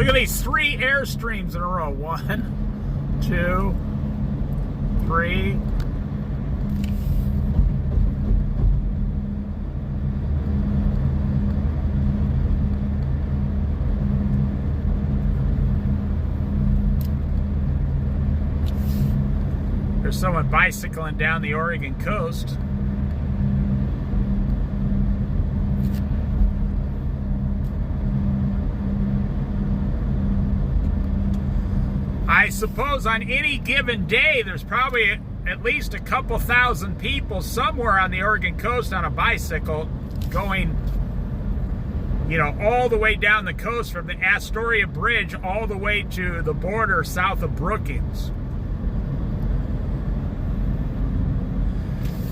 at these 3 airstreams in a row. 1, 2, 3. There's someone bicycling down the Oregon coast. I suppose on any given day, there's probably at least a couple thousand people somewhere on the Oregon coast on a bicycle going, you know, all the way down the coast from the Astoria Bridge all the way to the border south of Brookings.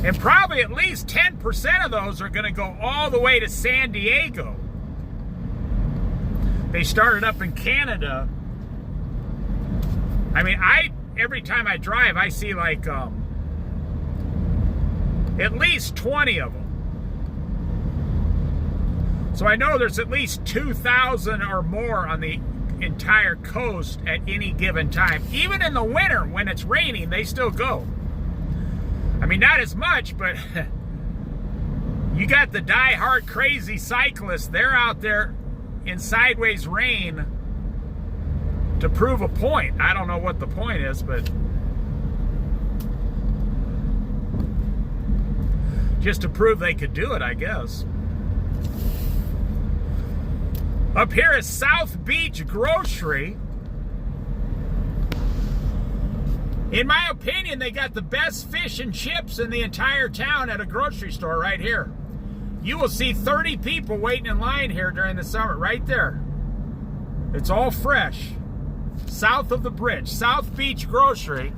And probably at least 10% of those are going to go all the way to San Diego. They started up in Canada. I mean, every time I drive, I see like at least 20 of them. So I know there's at least 2,000 or more on the entire coast at any given time. Even in the winter when it's raining, they still go. I mean, not as much, but you got the die-hard crazy cyclists. They're out there in sideways rain to prove a point. I don't know what the point is, but just to prove they could do it, I guess. Up here is South Beach Grocery. In my opinion, they got the best fish and chips in the entire town at a grocery store right here. You will see 30 people waiting in line here during the summer, right there. It's all fresh. South of the bridge, South Beach Grocery.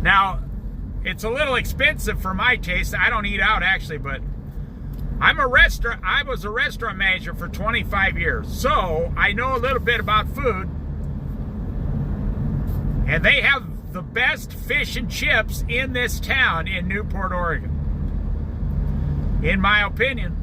Now, it's a little expensive for my taste. I don't eat out actually, but I was a restaurant manager for 25 years, so I know a little bit about food. And they have the best fish and chips in this town in Newport, Oregon, in my opinion.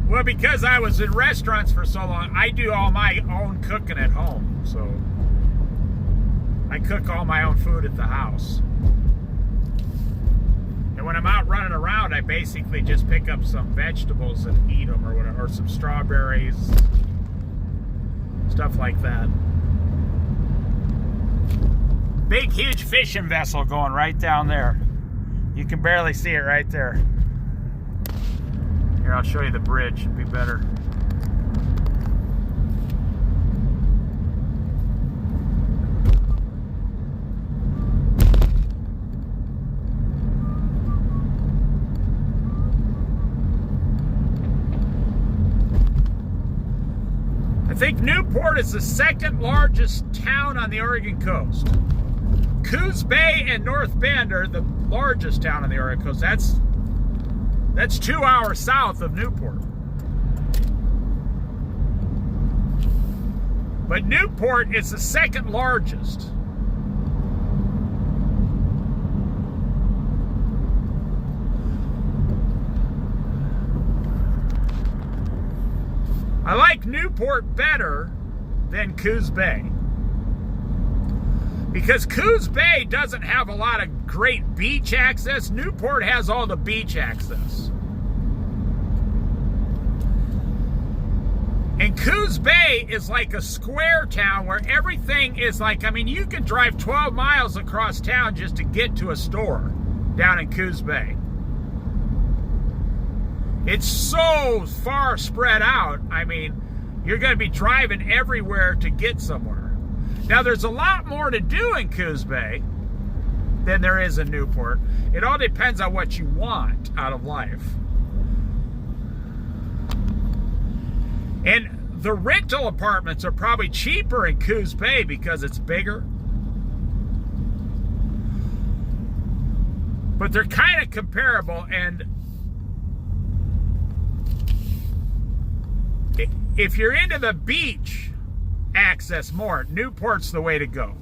Well, because I was in restaurants for so long, I do all my own cooking at home. So I cook all my own food at the house. And when I'm out running around, I basically just pick up some vegetables and eat them or whatever, or some strawberries, stuff like that. Big, huge fishing vessel going right down there. You can barely see it right there. Here, I'll show you the bridge. It'd be better. I think Newport is the second largest town on the Oregon coast. Coos Bay and North Bend are the largest town on the Oregon coast. That's 2 hours south of Newport. But Newport is the second largest. I like Newport better than Coos Bay. Because Coos Bay doesn't have a lot of great beach access. Newport has all the beach access. And Coos Bay is like a square town where everything is like, I mean, you can drive 12 miles across town just to get to a store down in Coos Bay. It's so far spread out. I mean, you're going to be driving everywhere to get somewhere. Now, there's a lot more to do in Coos Bay. than there is in Newport. It all depends on what you want out of life. And the rental apartments are probably cheaper in Coos Bay because it's bigger. But they're kind of comparable, and if you're into the beach access more, Newport's the way to go.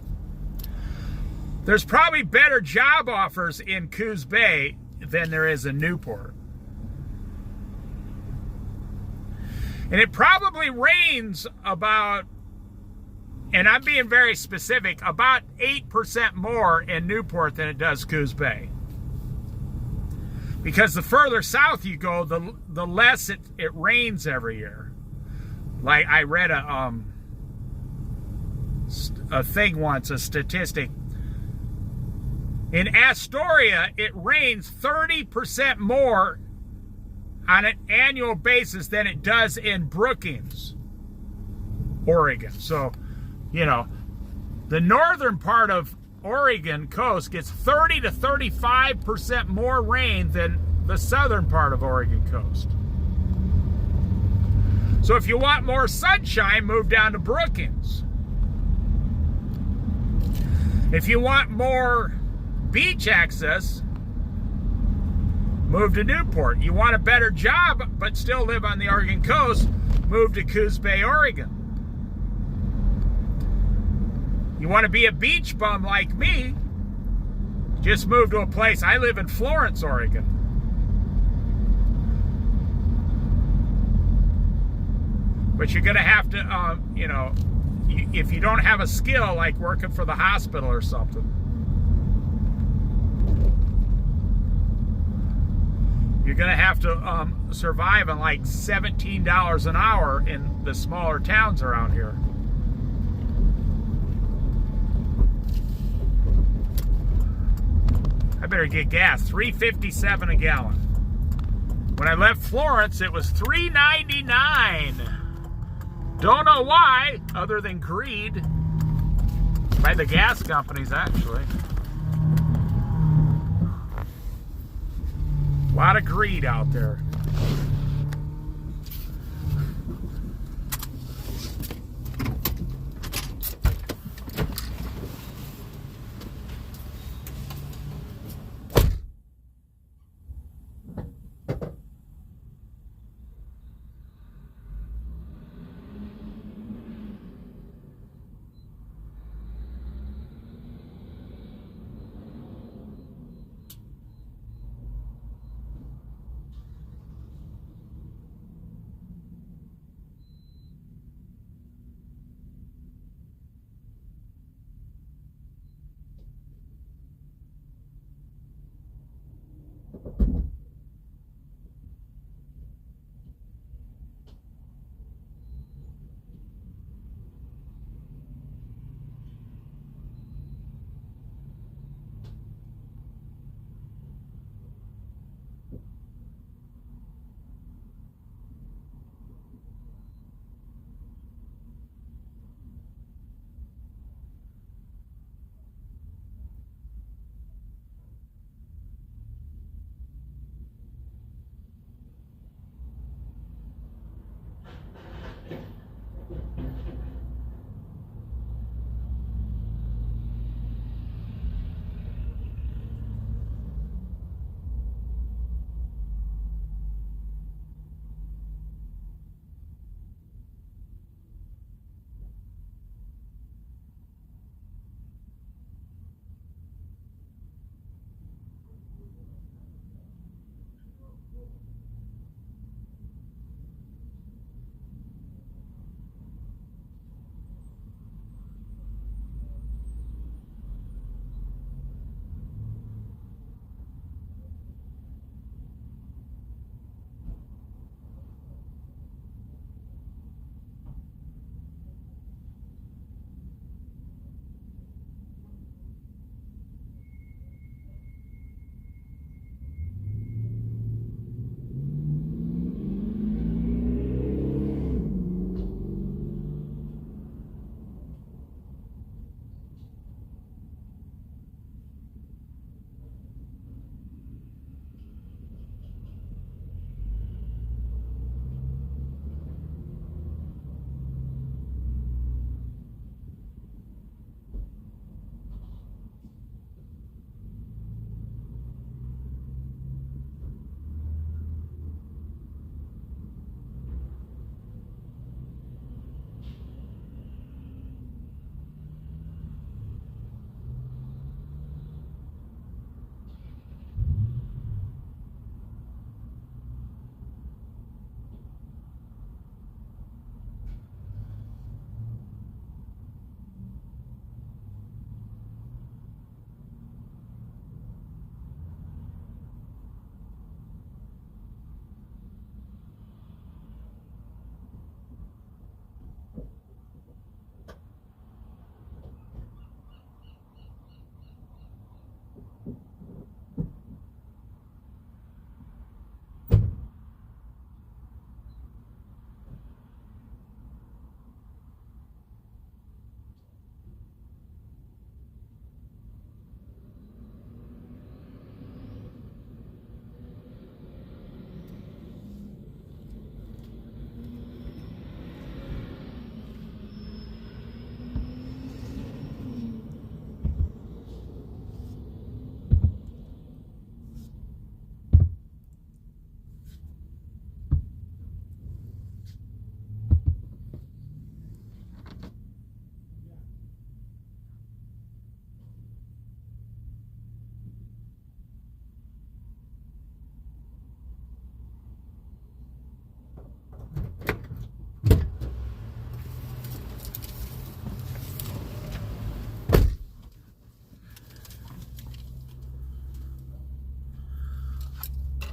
There's probably better job offers in Coos Bay than there is in Newport. And it probably rains about, and I'm being very specific, about 8% more in Newport than it does Coos Bay. Because the further south you go, the less it rains every year. Like I read a thing once, a statistic. In Astoria, it rains 30% more on an annual basis than it does in Brookings, Oregon. So, you know, the northern part of Oregon coast gets 30 to 35% more rain than the southern part of Oregon coast. So if you want more sunshine, move down to Brookings. If you want more beach access, move to Newport. You want a better job but still live on the Oregon coast, move to Coos Bay, Oregon. You want to be a beach bum like me, just move to a place. I live in Florence, Oregon. But you're going to have to, you know, if you don't have a skill like working for the hospital or something, you're going to have to survive on like $17 an hour in the smaller towns around here. I better get gas. $3.57 a gallon. When I left Florence, it was $3.99. Don't know why, other than greed by the gas companies, actually. A lot of greed out there.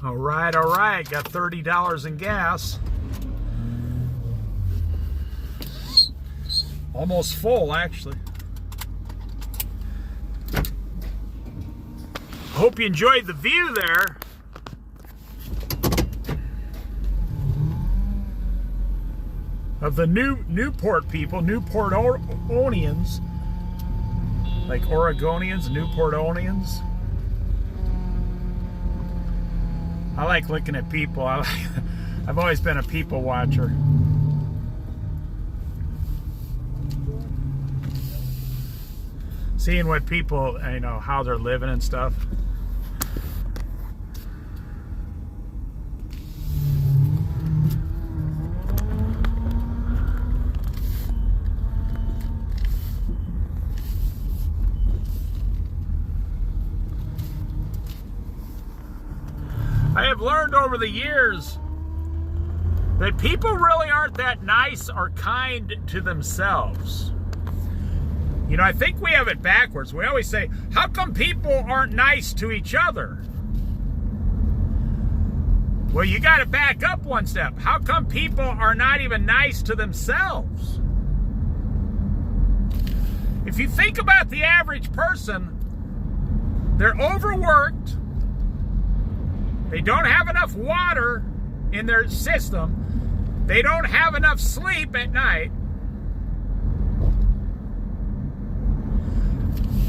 All right, all right. Got $30 in gas. Almost full, actually. Hope you enjoyed the view there. Of the Newport people, Newport Oregonians, like Oregonians, Newport Oregonians. I like looking at people. I've always been a people watcher. Seeing what people, how they're living and stuff. I have learned over the years that people really aren't that nice or kind to themselves. I think we have it backwards. We always say, how come people aren't nice to each other? Well, you got to back up one step. How come people are not even nice to themselves? If you think about the average person, they're overworked. They don't have enough water in their system. They don't have enough sleep at night.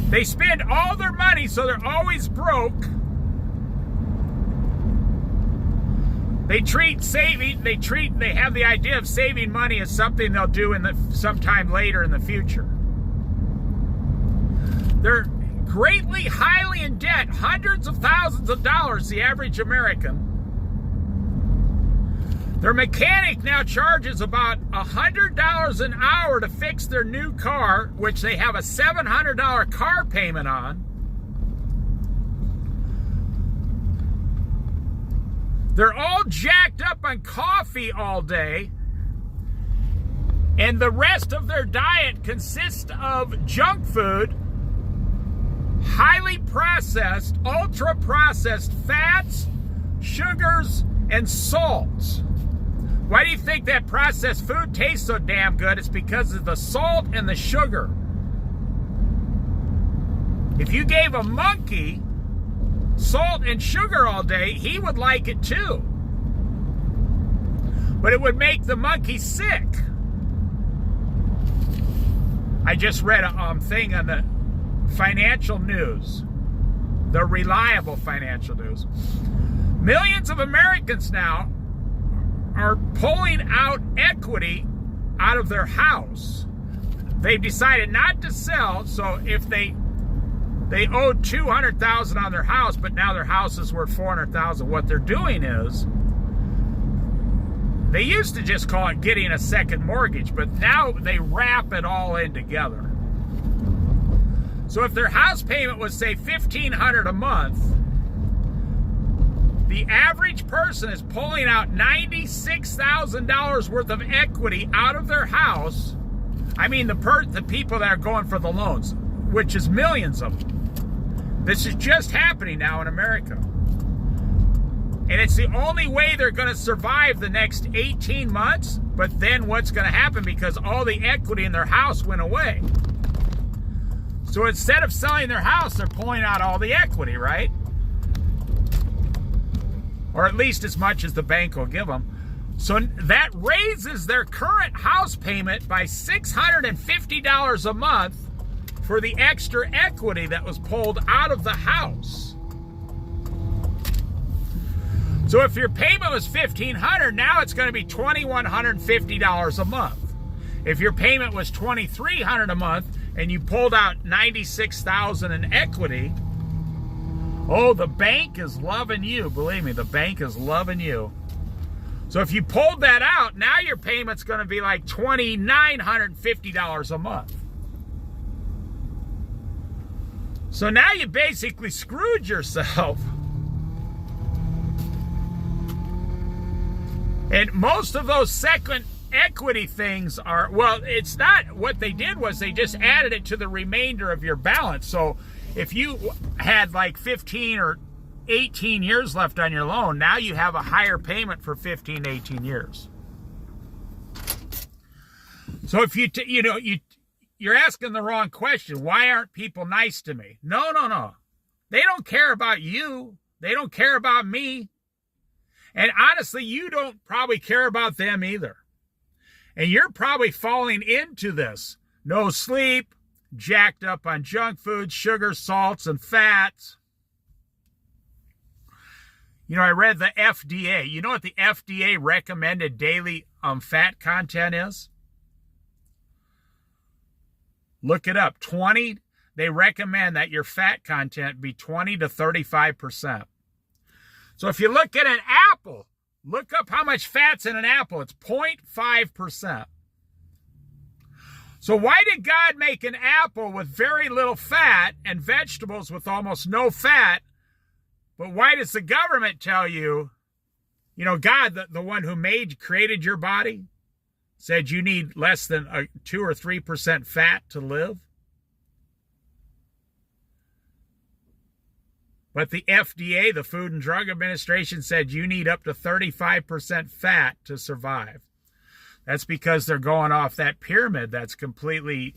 They spend all their money, so they're always broke. They have the idea of saving money as something they'll do sometime later in the future. They're greatly, highly in debt, hundreds of thousands of dollars, the average American. Their mechanic now charges about $100 an hour to fix their new car, which they have a $700 car payment on. They're all jacked up on coffee all day, and the rest of their diet consists of junk food, highly processed, ultra-processed fats, sugars, and salts. Why do you think that processed food tastes so damn good? It's because of the salt and the sugar. If you gave a monkey salt and sugar all day, he would like it too. But it would make the monkey sick. I just read a thing on the financial news, the reliable financial news. Millions of Americans now are pulling out equity out of their house. They've decided not to sell, so if they owed $200,000 on their house, but now their house is worth $400,000, what they're doing is, they used to just call it getting a second mortgage, but now they wrap it all in together. So if their house payment was, say, $1,500 a month, the average person is pulling out $96,000 worth of equity out of their house. I mean, the people that are going for the loans, which is millions of them. This is just happening now in America. And it's the only way they're going to survive the next 18 months. But then what's going to happen, because all the equity in their house went away. So instead of selling their house, they're pulling out all the equity, right? Or at least as much as the bank will give them. So that raises their current house payment by $650 a month for the extra equity that was pulled out of the house. So if your payment was $1,500, now it's going to be $2,150 a month. If your payment was $2,300 a month and you pulled out $96,000 in equity, oh, the bank is loving you. Believe me, the bank is loving you. So if you pulled that out, now your payment's going to be like $2,950 a month. So now you basically screwed yourself. And most of those second equity things are, well, it's not, what they did was they just added it to the remainder of your balance. So if you had like $15,000 or 18 years left on your loan. Now you have a higher payment for 15 to 18 years. So if you're asking the wrong question. Why aren't people nice to me? No. They don't care about you. They don't care about me. And honestly, you don't probably care about them either. And you're probably falling into this. No sleep, jacked up on junk food, sugar, salts, and fats. You know, I read the FDA. You know what the FDA recommended daily fat content is? Look it up. They recommend that your fat content be 20 to 35%. So if you look at an apple, look up how much fat's in an apple. It's 0.5%. So why did God make an apple with very little fat and vegetables with almost no fat? But why does the government tell you, God, the one who created your body, said you need less than 2 or 3% fat to live? But the FDA, the Food and Drug Administration, said you need up to 35% fat to survive. That's because they're going off that pyramid that's completely,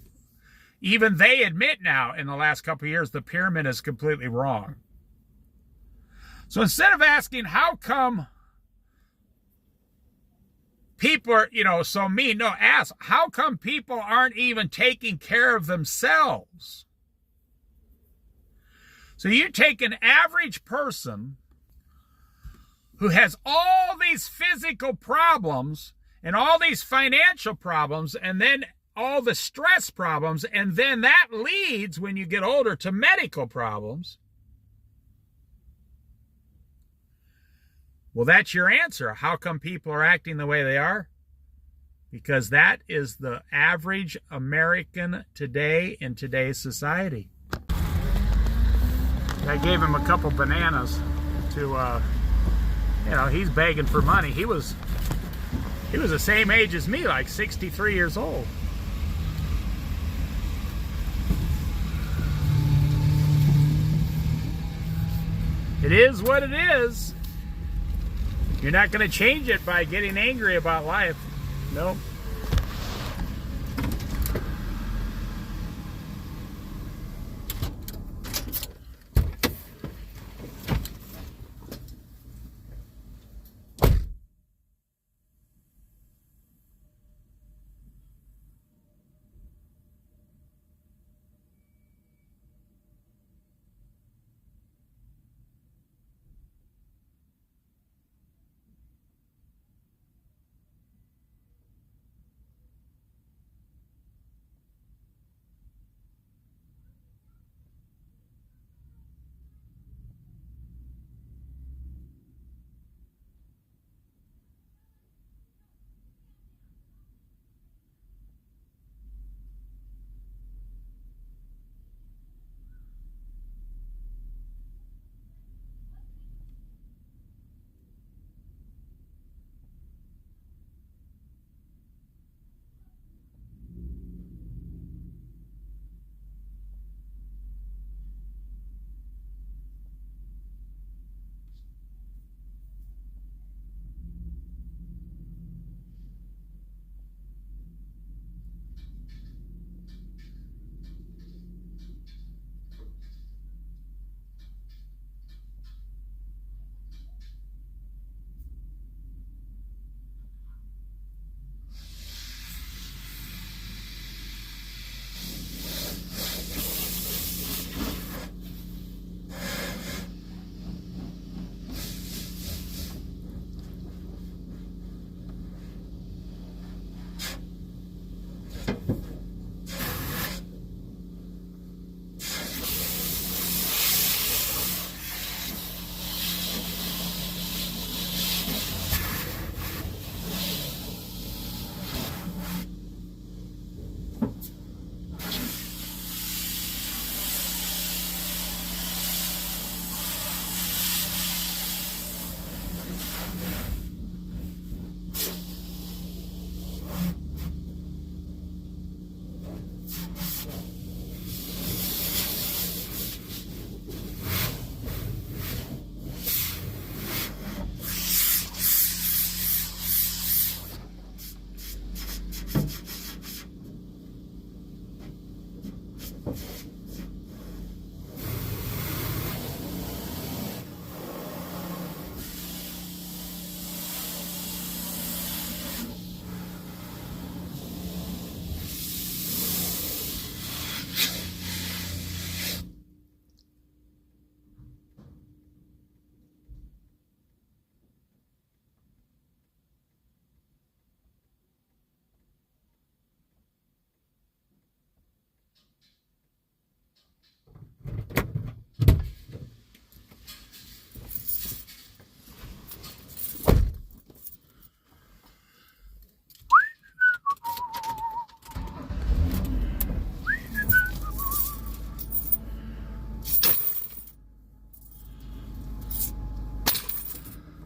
even they admit now in the last couple of years, the pyramid is completely wrong. So instead of asking, how come people are, so mean, ask, how come people aren't even taking care of themselves? So you take an average person who has all these physical problems and all these financial problems and then all the stress problems, and then that leads, when you get older, to medical problems. Well, that's your answer. How come people are acting the way they are? Because that is the average American today in today's society. I gave him a couple bananas to, he's begging for money. He was the same age as me, like 63 years old. It is what it is. You're not going to change it by getting angry about life. Nope.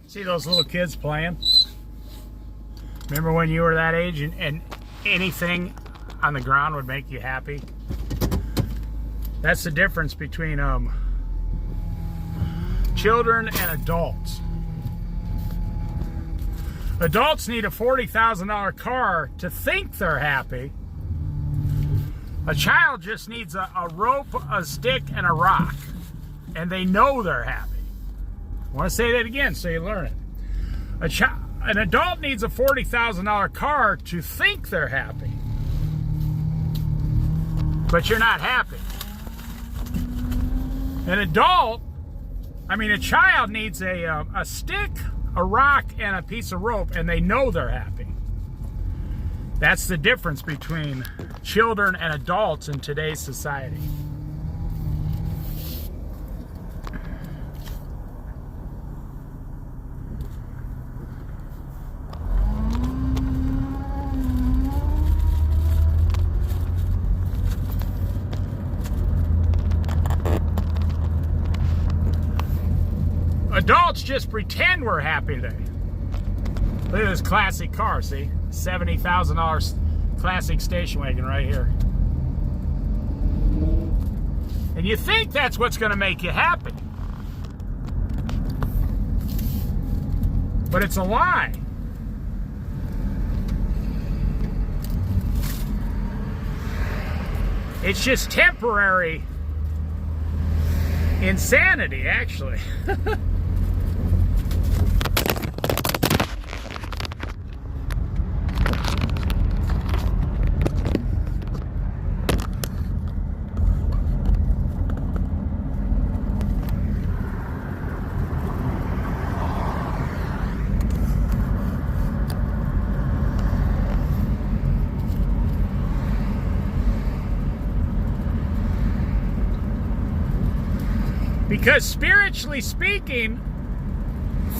See those little kids playing? Remember when you were that age and anything on the ground would make you happy? That's the difference between children and adults. Adults need a $40,000 car to think they're happy. A child just needs a rope, a stick, and a rock, and they know they're happy. I want to say that again so you learn it. An adult needs a $40,000 car to think they're happy, but you're not happy. A child needs a stick, a rock, and a piece of rope, and they know they're happy. That's the difference between children and adults in today's society. Adults just pretend we're happy today. Look at this classic car, see? $70,000 classic station wagon right here. And you think that's what's going to make you happy. But it's a lie. It's just temporary insanity, actually. Because spiritually speaking,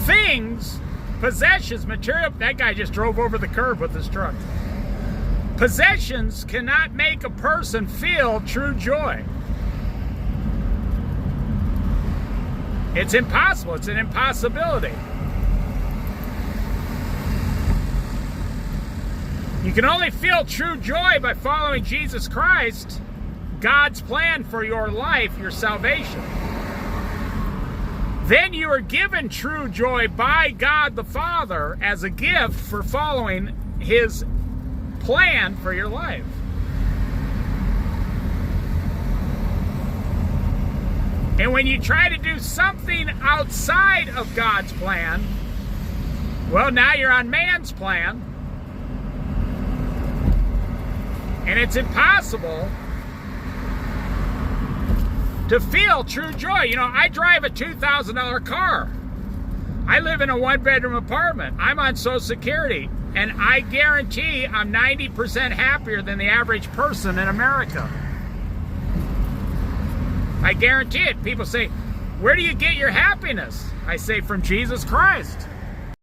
things, possessions, material, that guy just drove over the curb with his truck. Possessions cannot make a person feel true joy. It's impossible. It's an impossibility. You can only feel true joy by following Jesus Christ, God's plan for your life, your salvation. Then you are given true joy by God the Father as a gift for following His plan for your life. And when you try to do something outside of God's plan, well, now you're on man's plan. And it's impossible to feel true joy. You know, I drive a $2,000 car. I live in a one-bedroom apartment. I'm on Social Security, and I guarantee I'm 90% happier than the average person in America. I guarantee it. People say, where do you get your happiness? I say, from Jesus Christ.